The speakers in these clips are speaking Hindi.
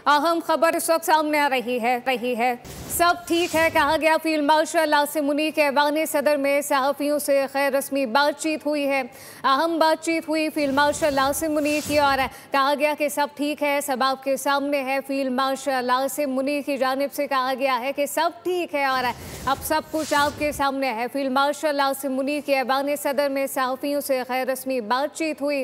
अहम खबर इस वक्त सामने आ रही है। सब ठीक है कहा गया। फील्ड मार्शल आसिम मुनीर के ऐवान सदर में सहाफ़ियों से खैर रस्मी बातचीत हुई है। अहम बातचीत हुई फील्ड मार्शल आसिम मुनीर की और कहा गया कि सब ठीक है, सब आपके सामने है। फील्ड मार्शल आसिम मुनीर की जानिब से कहा गया है कि सब ठीक है और अब सब कुछ आपके सामने है। फील्ड मार्शल आसिम मुनीर के ऐवान सदर में सहाफ़ियों से खैर रस्मी बातचीत हुई,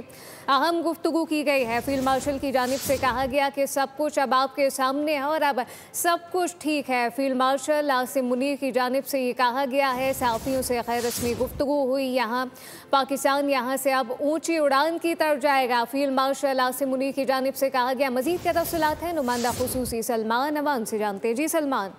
अहम गुफ्तगू की गई है। फील्ड मार्शल की जानिब से कहा गया कि सब कुछ अब आपके सामने है और अब सब कुछ ठीक है। फील्ड मार्शल आसिम मुनीर की जानिब से ये कहा गया है। सहाफ़ियों से खैर रस्मी गुफ्तगू हुई। यहाँ पाकिस्तान यहाँ से अब ऊंची उड़ान की तरफ जाएगा। फील्ड मार्शल आसिम मुनीर की जानिब से कहा गया। मज़ीद क्या तफ़सीलात हैं नुमाइंदा खुसूसी सलमान अवान से जानते हैं। जी सलमान।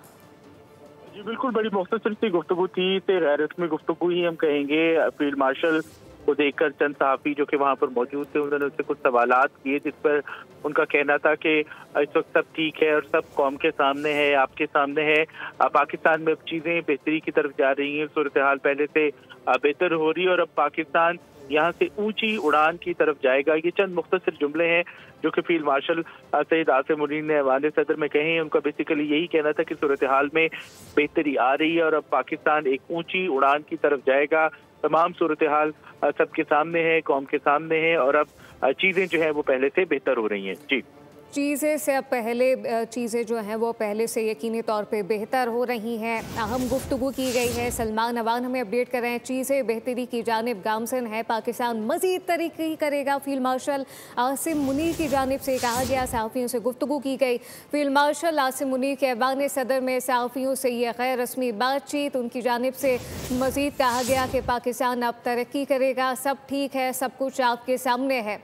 जी बिल्कुल, बड़ी मुख्तसर सी गुफ्तगू थी, गैर रस्मी गुफ्तगू ही हम कहेंगे। फील्ड मार्शल को देखकर चंद सहाफ़ी जो कि वहाँ पर मौजूद थे उन्होंने उससे कुछ सवालात किए, जिस पर उनका कहना था कि इस वक्त सब ठीक है और सब कौम के सामने है, आपके सामने है। पाकिस्तान में अब चीज़ें बेहतरी की तरफ जा रही हैं, सूरत हाल पहले से बेहतर हो रही है और अब पाकिस्तान यहाँ से ऊंची उड़ान की तरफ जाएगा। ये चंद मुख्तसर जुमले हैं जो कि फील्ड मार्शल सैयद आसिम मुनीर ने ऐवान सदर में कहे हैं। उनका बेसिकली यही कहना था कि सूरत हाल में बेहतरी आ रही है और अब पाकिस्तान एक ऊंची उड़ान की तरफ जाएगा। तमाम सूरत हाल सबके सामने है, कौम के सामने है और अब चीज़ें जो है वो पहले से बेहतर हो रही हैं। जी चीज़ें से अब चीज़ें जो हैं वो पहले से यकीनी तौर पे बेहतर हो रही हैं। अहम गुफ्तगू की गई है। सलमान अवान हमें अपडेट कर रहे हैं। चीज़ें बेहतरी की जानिब गामजन है, पाकिस्तान मज़ीद तरक्की करेगा। फील्ड मार्शल आसिम मुनीर की जानिब से कहा गया। सहाफ़ियों से गुफ्तगू की गई। फील्ड मार्शल आसिम मुनीर के ऐवान सदर में सहाफ़ियों से यह गैर रस्मी बातचीत, उनकी जानिब से मज़ीद कहा गया कि पाकिस्तान अब तरक्की करेगा। सब ठीक है, सब कुछ आपके सामने है।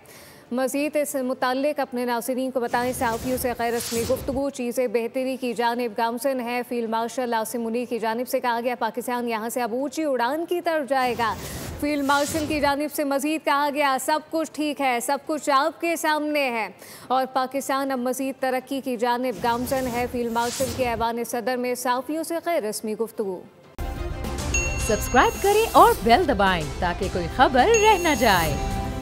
मज़ीद इस मुताल्लिक अपने नाज़रीन को बताएं। सहाफ़ियों से गैर रस्मी गुफ्तगू, चीज़ें बेहतरी की जानिब गामजन है। फील्ड मार्शल आसिम मुनीर की जानिब से कहा गया पाकिस्तान यहाँ से अब ऊंची उड़ान की तरफ जाएगा। फील्ड मार्शल की जानिब से मज़ीद कहा गया सब कुछ ठीक है, सब कुछ आपके सामने है और पाकिस्तान अब मज़ीद तरक्की की जानिब गामजन है। फील्ड मार्शल के ऐवान सदर में सहाफ़ियों से गैर रस्मी गुफ्तगू। सब्सक्राइब करें और बेल दबाएं ताकि कोई खबर रह न जाए।